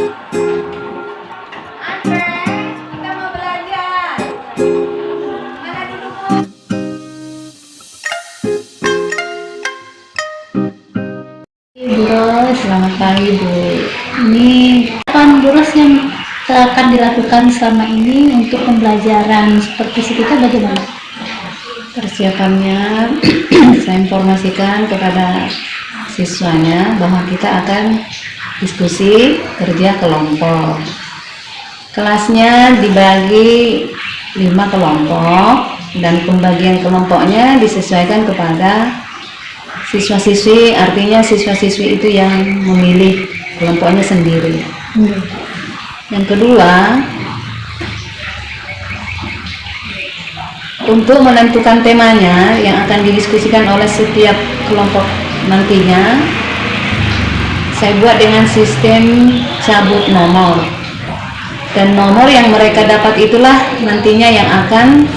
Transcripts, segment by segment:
Kita mau belajar. Mana dulu, Bu? Bu Ros, selamat pagi Bu. Ini apa Bu Ros yang akan dilakukan selama ini untuk pembelajaran supervisi kita bagaimana? Persiapannya saya informasikan kepada siswanya bahwa kita akan diskusi kerja kelompok. Kelasnya dibagi 5 kelompok dan pembagian kelompoknya disesuaikan kepada siswa-siswi, artinya siswa-siswi itu yang memilih kelompoknya sendiri. Yang kedua, untuk menentukan temanya yang akan didiskusikan oleh setiap kelompok nantinya, saya buat dengan sistem cabut nomor. Dan nomor yang mereka dapat itulah nantinya yang akan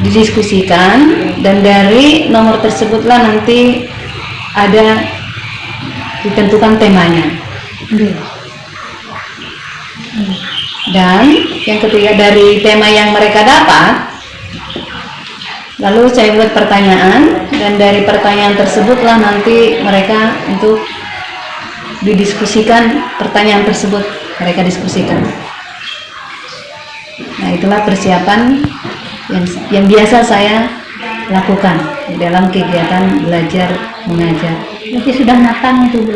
didiskusikan, dan dari nomor tersebutlah nanti ada ditentukan temanya. Dan yang ketiga, dari tema yang mereka dapat, lalu saya buat pertanyaan, dan dari pertanyaan tersebutlah nanti mereka untuk didiskusikan, pertanyaan tersebut mereka diskusikan. Nah, itulah persiapan yang biasa saya lakukan dalam kegiatan belajar mengajar. Berarti sudah matang itu Bu.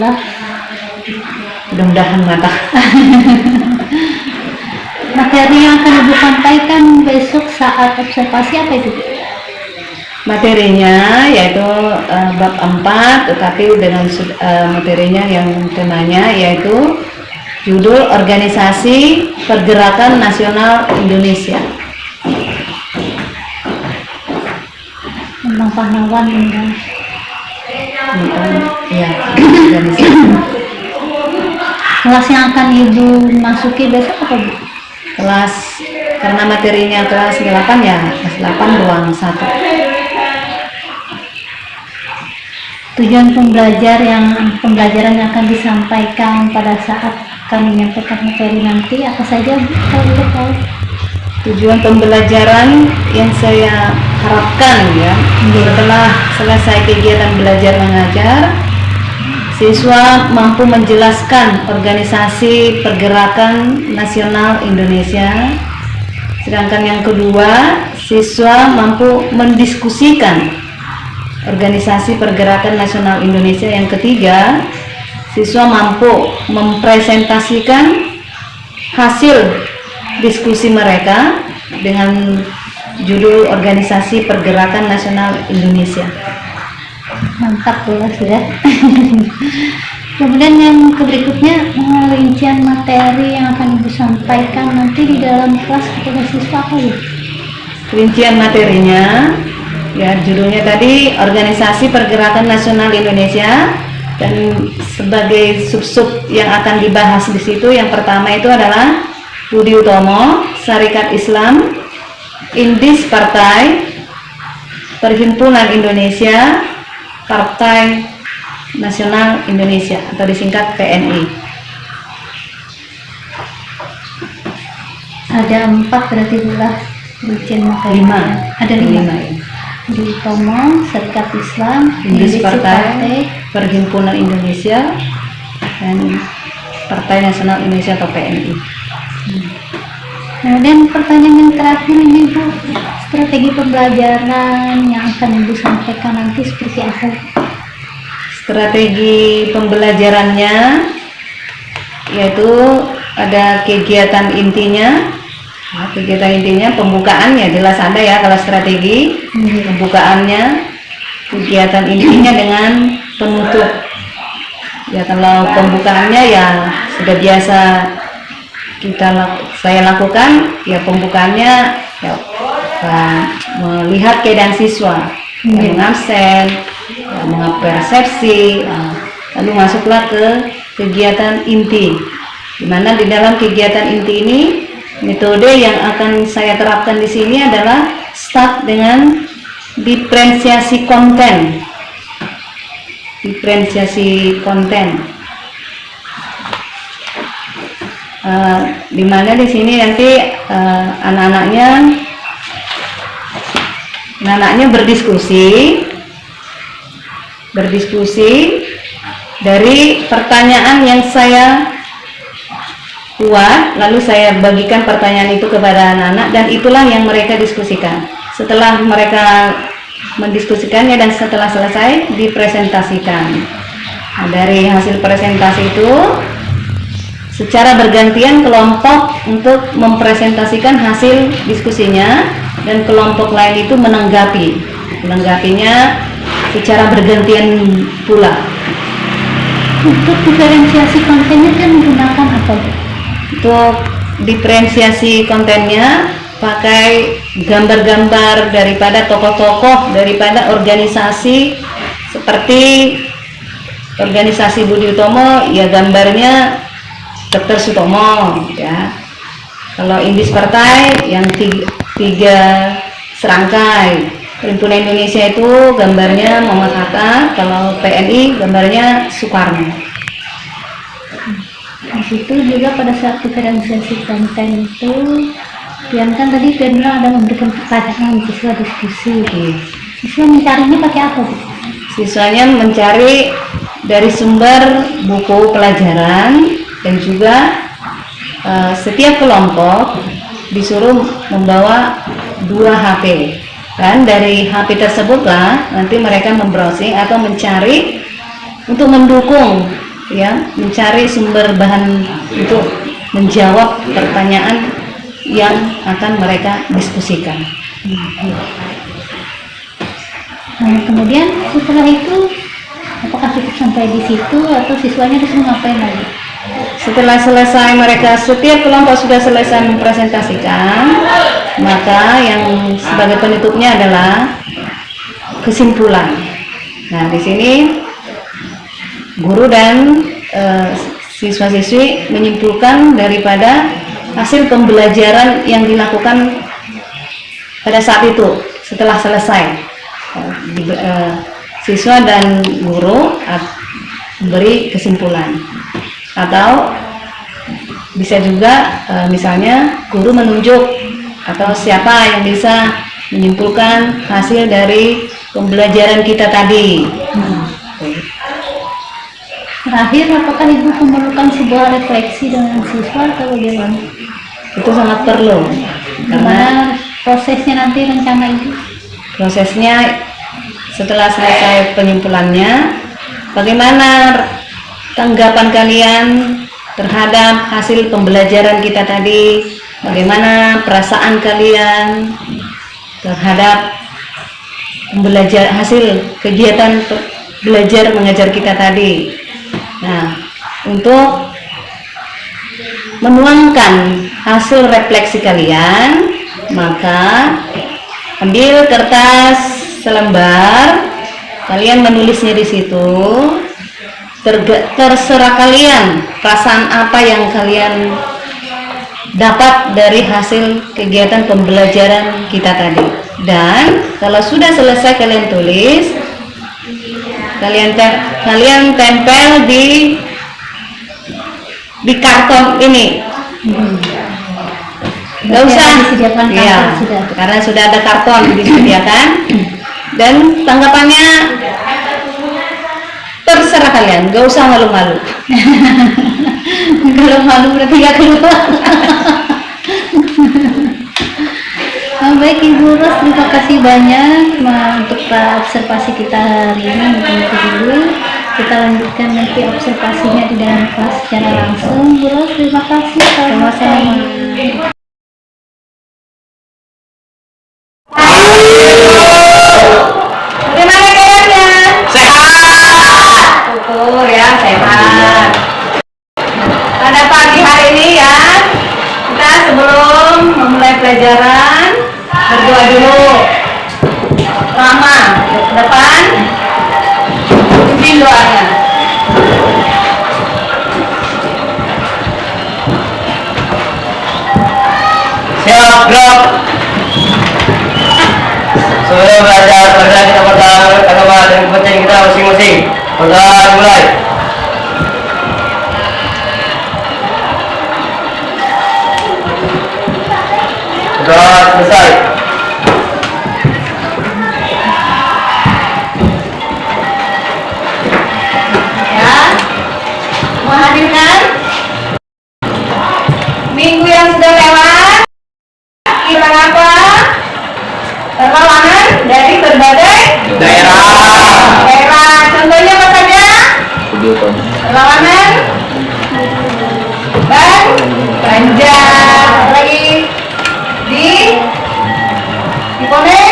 Mudah-mudahan matang. Materi yang akan Ibu sampaikan besok saat observasi apa itu? Materinya yaitu bab 4, tetapi dengan materinya yang temanya yaitu judul Organisasi Pergerakan Nasional Indonesia. Tentang pahlawan ya. Ya, organisasi. Kelas yang akan Ibu masuki besok apa Bu? Kelas, karena materinya kelas 8 ya, kelas 8 ruang 1. Tujuan pembelajaran yang akan disampaikan pada saat kami menyampaikan materi nanti apa saja Bu? Kalau boleh tahu. Tujuan pembelajaran yang saya harapkan ya, setelah selesai kegiatan belajar mengajar, siswa mampu menjelaskan organisasi pergerakan nasional Indonesia. Sedangkan yang kedua, siswa mampu mendiskusikan organisasi pergerakan nasional Indonesia. Yang ketiga, siswa mampu mempresentasikan hasil diskusi mereka dengan judul Organisasi Pergerakan Nasional Indonesia. Mantap Bu ya. Kemudian yang berikutnya, rincian materi yang akan Ibu sampaikan nanti di dalam kelas kepada siswa apa Bu? Rincian materinya ya, judulnya tadi Organisasi Pergerakan Nasional Indonesia, dan sebagai sub-sub yang akan dibahas di situ, yang pertama itu adalah Budi Utomo, Syarikat Islam, Indis Partai, Perhimpunan Indonesia, Partai Nasional Indonesia atau disingkat PNI. Ada 4 berarti pula rincian materi. 5. Ada 5. Budi Utomo, Syarikat Islam, Indis Partai, Perhimpunan Indonesia, dan Partai Nasional Indonesia atau PNI. Kemudian pertanyaan yang terakhir ini Bu, strategi pembelajaran yang akan Ibu sampaikan nanti seperti apa? Strategi pembelajarannya yaitu ada kegiatan intinya. Nah, kegiatan intinya pembukaannya jelas ada ya kalau strategi. Pembukaannya, kegiatan intinya dengan penutup. Ya, kalau pembukaannya ya sudah biasa saya lakukan, ya pembukaannya ya, melihat keadaan siswa, mengabsen, mengapersepsi, lalu masuklah ke kegiatan inti, di mana di dalam kegiatan inti ini metode yang akan saya terapkan di sini adalah start dengan diferensiasi konten. di mana di sini nanti anak-anaknya berdiskusi dari pertanyaan yang saya buat, lalu saya bagikan pertanyaan itu kepada anak-anak, dan itulah yang mereka diskusikan. Setelah mereka mendiskusikannya dan setelah selesai dipresentasikan. Nah, dari hasil presentasi itu secara bergantian kelompok untuk mempresentasikan hasil diskusinya, dan kelompok lain itu menanggapinya secara bergantian pula. Untuk diferensiasi kontennya kan menggunakan apa? Untuk diferensiasi kontennya pakai gambar-gambar daripada tokoh-tokoh daripada organisasi, seperti organisasi Budi Utomo ya gambarnya Dr. Sutomo ya. Kalau Indis Partai yang tiga serangkai. Perhimpunan Indonesia itu gambarnya Muhammad Hatta, kalau PNI gambarnya Soekarno. Di situ juga pada saat diferensiasi konten itu, Pian kan tadi Pian bilang ada memberikan pertanyaan siswa diskusi. Siswa mencarinya pakai apa, Bu? Siswanya mencari dari sumber buku pelajaran, dan juga setiap kelompok disuruh membawa 2 HP. Dan dari HP tersebutlah nanti mereka membrowsing atau mencari untuk mendukung ya, mencari sumber bahan untuk menjawab pertanyaan yang akan mereka diskusikan. Nah, kemudian setelah itu apakah cukup sampai di situ atau siswanya disuruh ngapain lagi? Setelah selesai setiap kelompok sudah selesai mempresentasikan, maka yang sebagai penutupnya adalah kesimpulan. Nah, di sini guru dan siswa-siswi menyimpulkan daripada hasil pembelajaran yang dilakukan pada saat itu. Setelah selesai, siswa dan guru memberi kesimpulan. Atau bisa juga misalnya guru menunjuk atau siapa yang bisa menyimpulkan hasil dari pembelajaran kita tadi. Terakhir, apakah Ibu memerlukan sebuah refleksi dengan siswa atau bagaimana? Itu sangat perlu. Karena prosesnya nanti rencana Ibu? Prosesnya setelah selesai penyimpulannya, bagaimana tanggapan kalian terhadap hasil pembelajaran kita tadi? Bagaimana perasaan kalian terhadap hasil kegiatan belajar mengajar kita tadi? Nah, untuk menuangkan hasil refleksi kalian, maka ambil kertas selembar, kalian menulisnya di situ. Terserah kalian perasaan apa yang kalian dapat dari hasil kegiatan pembelajaran kita tadi. Dan kalau sudah selesai kalian tulis, kalian tempel di karton ini. Nggak usah disediakan ya, karena sudah ada karton disediakan. Dan tanggapannya terserah kalian, gak usah malu-malu. Kalau malu berarti gak keluar. Baik Ibu Ros, terima kasih banyak untuk observasi kita hari ini. Mungkin itu dulu. Kita lanjutkan nanti observasinya di dalam kelas secara langsung. Bu Ros, terima kasih. Sama-sama. Gimana keadaannya? Sehat. Syukur ya, sehat. Pada pagi hari ini ya, kita sebelum memulai pelajaran berdoa dulu. Lama ke depan, pimpin doanya. Siap, gerak. Sebelum belajar, kita pertama agama dan kepentingan kita masing-masing. Mulai. Sudah selesai. Ya, menghadirkan minggu yang sudah lewat kita apa? Perlawanan dari berbagai daerah. Contohnya apa saja? Perlawanan Banjar, apa lagi? Di Pone,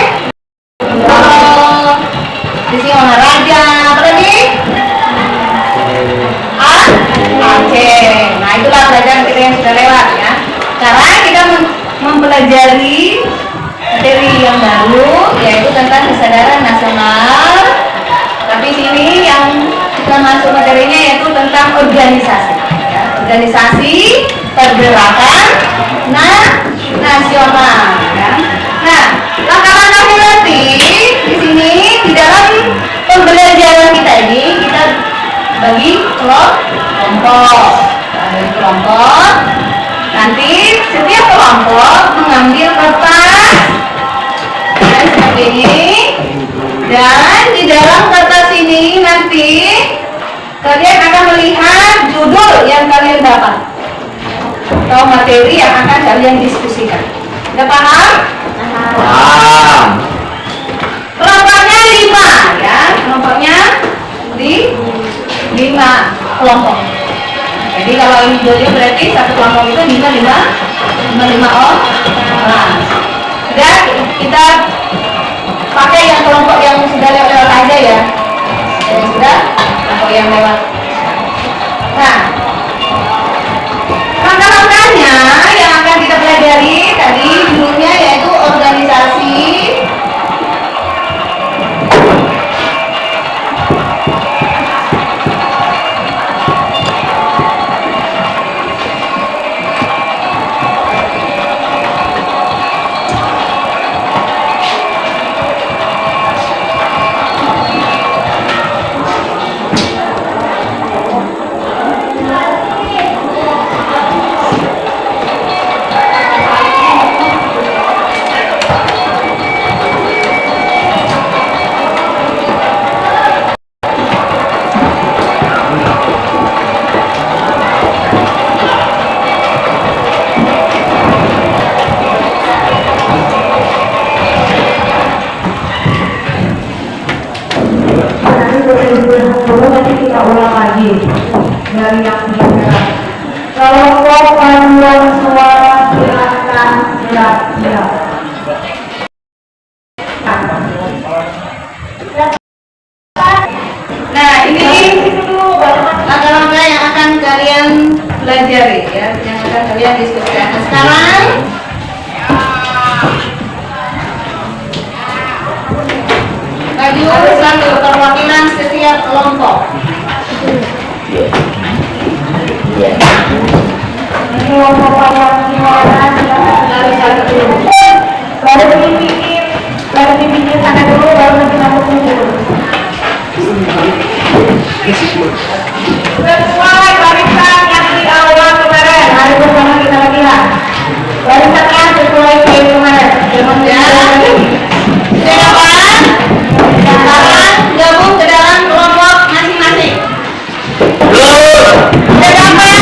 di sini olahraga, apa lagi? Aceh. Nah, itulah pelajaran kita yang sudah lewat ya. Sekarang kita mempelajari materi yang baru, yaitu tentang kesadaran nasional. Tapi sini yang kita masuk materinya yaitu tentang organisasi. Ya. Organisasi pergerakan nasional. Ya. Nah, langkah-langkahnya nanti di sini di dalam pembelajaran kita ini kita bagi kelompok. Dari kelompok, nanti setiap kelompok mengambil kertas seperti ini, dan di dalam kertas ini nanti kalian akan melihat judul yang kalian dapat atau materi yang akan kalian diskusikan. Sudah paham? Paham. Kelompoknya 5 ya, kelompoknya di 5 kelompok. Jadi kalau ini judulnya berarti satu kelompok itu 5 orang. Sudah, kita pakai yang kelompok yang sudah lewat aja ya. Yang sudah kelompok yang lewat. Nah, langkah-langkahnya yang akan kita pelajari tadi judulnya yaitu organisasi nanti kita ulang lagi dari yang sudah. Kelompok paduan suara silakan gerak. Nah, ini langkah-langkah yang akan kalian pelajari ya, yang akan kalian diskusikan. Nah, sekarang bagi satu perwakilan setiap kelompok. Kelompok perwakilan satu. Baru dipikir sana dulu, baru nanti masuk dulu. Sesuai barisan yang di awal kemarin. Hari pertama kita latihan. Barisannya sesuai kayak kemarin. Sekarang gabung ke dalam kelompok masing-masing. Sudah dapat?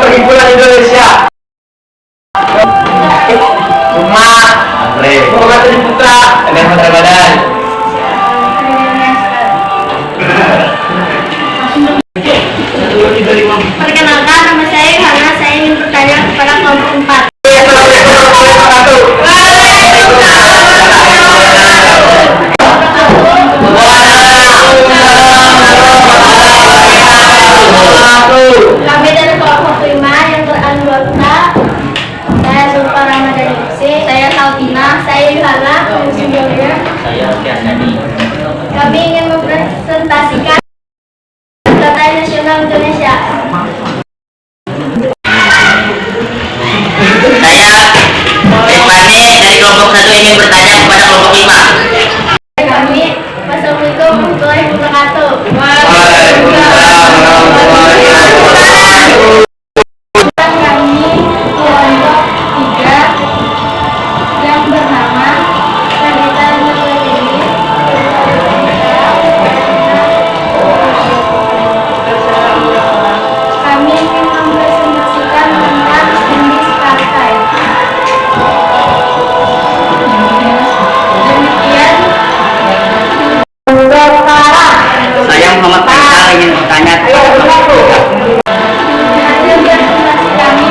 Perhimpunan Indonesia. Rumah Andre Muhammad Adi Putra dengan Putra Badan. Perkenalkan, nama saya Hana. Saya ingin bertanya kepada kelompok 4. Kami dari kelompok 5 yang beranggota, saya Sulfa Ramadhani Yusuf, saya Saltina, saya Yuhana, Saya Tiasani. kami ingin mempresentasikan Data Nasional Indonesia. Saya Irfani dari kelompok 1 ingin bertanya kepada kelompok 5. Kami, Assalamualaikum warahmatullahi wabarakatuh. Kami kelompok 3 yang bernama Wanita Nurlini. Kami ingin mempresentasikan tentang jenis partai. Demikian. Saya Muhammad Faisal ingin bertanya kepada kelompok 3. Hasil presentasi kami.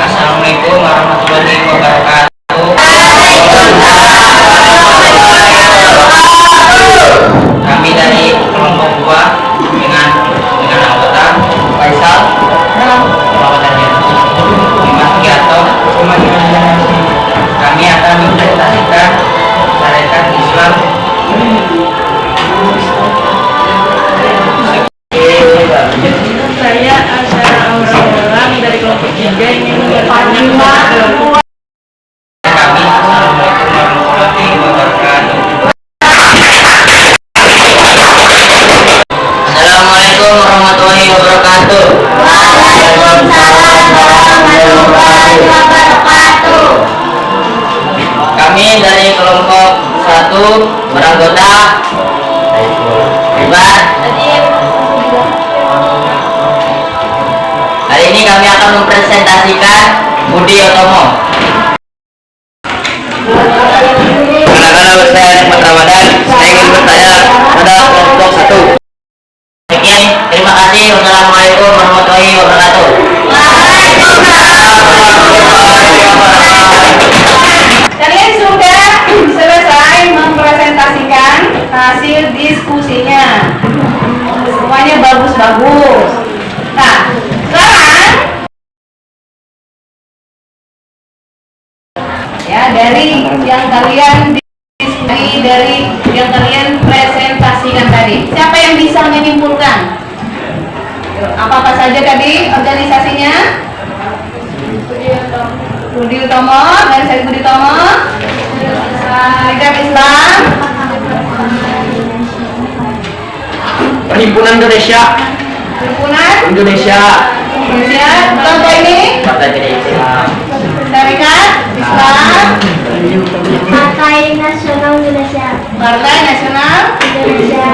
Assalamualaikum warahmatullahi wabarakatuh. Kami dari kelompok 2 dengan anggota Faisal, Muhammad Adi, Dimas Giarto. Kami akan mempresentasikan syariat Islam. Saya Asyara Aureola dari kelompok 3 ingin bertanya kepada kelompok. Kami Assalamualaikum warahmatullahi wabarakatuh. Assalamualaikum warahmatullahi wabarakatuh. Waalaikumsalam warahmatullahi wabarakatuh. Kami dari kelompok 1 beranggota Ibar. Hari ini kami akan mempresentasikan Budi Otomo. Anak-anak saya Nikmat Ramadan, saya ingin bertanya pada kelompok 1. Sekian, terima kasih. Wassalamualaikum warahmatullahi wabarakatuh. Kalian sudah selesai mempresentasikan hasil diskusinya. Semuanya bagus-bagus. Nah, sekarang ya dari yang kalian diskusi, dari yang kalian presentasikan tadi, siapa yang bisa menyimpulkan apa-apa saja tadi organisasinya? Budi Utomo, dari saya Budi Utomo, Serikat Islam, Perhimpunan Indonesia. Himpunan Indonesia. Indonesia, kelompok ini, Partai Islam. Serikat Islam, Partai Nasional Indonesia. Partai Nasional Indonesia.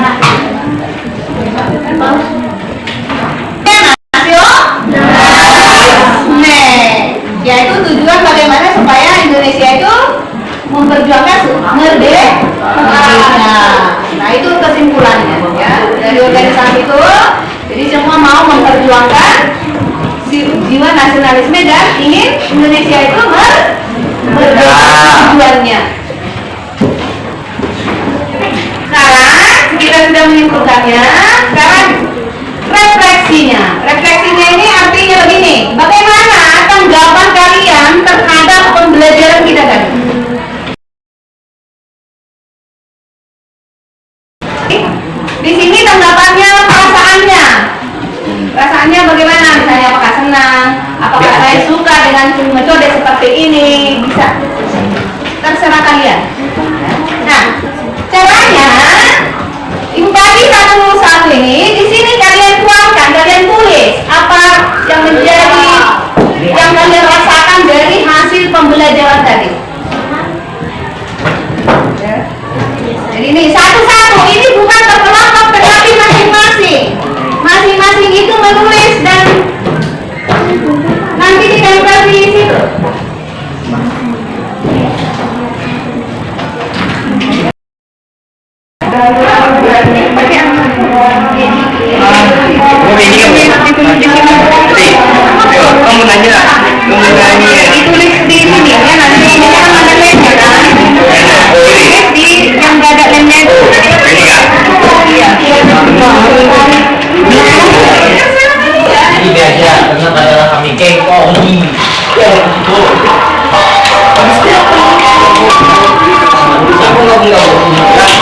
yaitu tujuan bagaimana supaya Indonesia itu memperjuangkan merdeka. Nah itu kesimpulannya ya dari organisasi itu. Jadi semua mau memperjuangkan jiwa nasionalisme dan ingin Indonesia itu merdeka tujuannya. Sekarang kita sudah menyimpulkannya. Sekarang refleksinya ini artinya begini, bagaimana tanggapan kalian terhadap pembelajaran kita tadi? Di sini tanggapannya, perasaannya bagaimana? Misalnya apakah senang, apakah saya suka dengan metode seperti ini, bisa terserah kalian. Nah, caranya tadi satu ini di sini kalian tuangkan, kalian tulis apa yang menjadi yang kalian rasakan dari hasil pembelajaran tadi. Jadi ini satu Kamu nanya, Ditulis di sini ya, nanti ini kan ada lemnya kan? Tulis di yang nggak ada lemnya itu. Iya. ini biasa karena pada kami kengkong. Aku nggak bilang,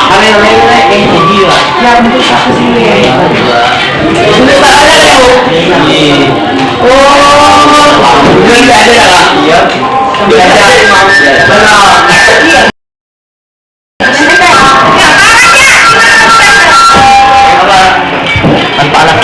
kami lain-lain kayak jadi lah. Yang itu satu sini ya. Sudah ada ya bu? Oh, tidak ada lah. Iya. Tidak ada. Benar. Apa? Tanpa anak.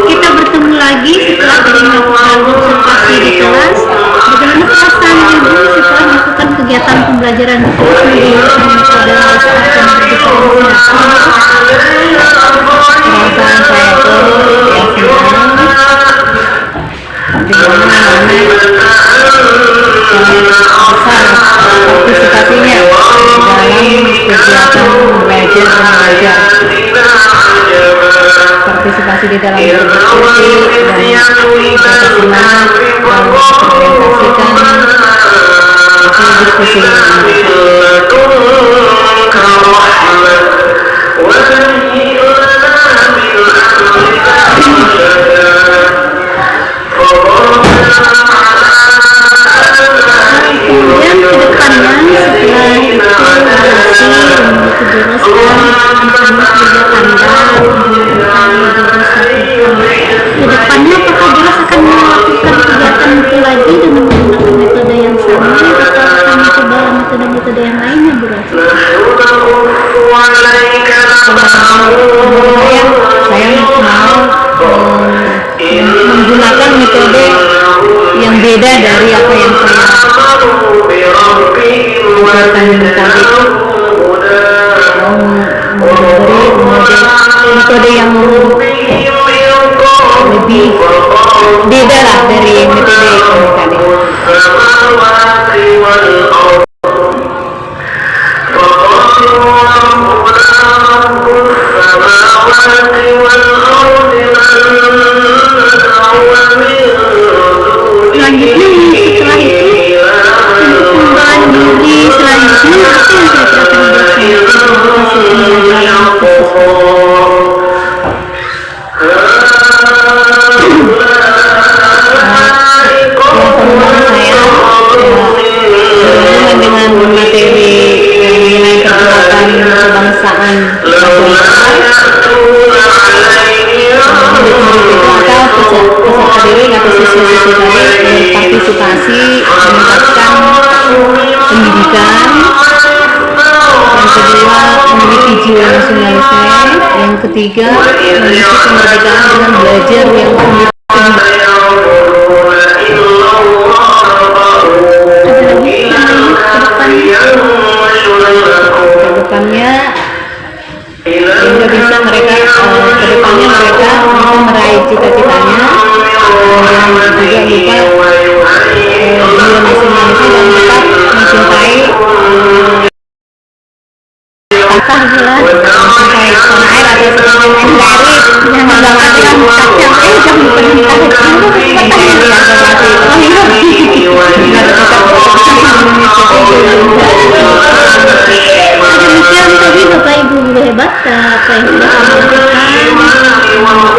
Kita bertemu lagi setelah tadi melakukan observasi di kelas. Bagaimana perasaan ibu setelah melakukan kegiatan pembelajaran di kelas menggunakan metode saat dan berdiskusi? Perasaan saya tuh ya senang. Dimana besar partisipasinya dalam kegiatan belajar dan mengajar. Partisipasi di dalam berdiskusi dan kita bersemangat dalam mempresentasikan hasil diskusi Kemudian ke depannya setelah itu masih memiliki jurusan bersama kerja Anda ke depannya apakah jelas akan melakukan kegiatan itu lagi dengan menggunakan metode yang sama atau akan mencoba metode-metode yang lainnya Bu Rosi? saya mau menggunakan metode yang beda dari apa yang saya ajarkan tadi. Memberi metode yang lebih beda lah dari metode yang tadi. Selanjutnya setelah itu untuk pengembangan diri selanjutnya apa yang kira-kira akan dilaksanakan untuk hasil pembelajaran Berhubungan dengan materi nilai perbuatan kebangsaan nasional, murid-murid itu atau peserta didik atau siswa-siswi tadi berpartisipasi meningkatkan pendidikan. Yang kedua, memiliki jiwa nasionalisme. Yang ketiga, memiliki kemerdekaan dengan belajar yang penuh. Kedepannya sehingga bisa mereka kedepannya mereka bisa meraih cita-citanya dan juga lupa jiwa nasionalisme dan tetap mencintai Tahlilan sampai tanah air atau seperti garis jangan banget yang kacang jangan perintah demikian tadi Bapak Ibu guru hebat apa yang sudah kami sampaikan.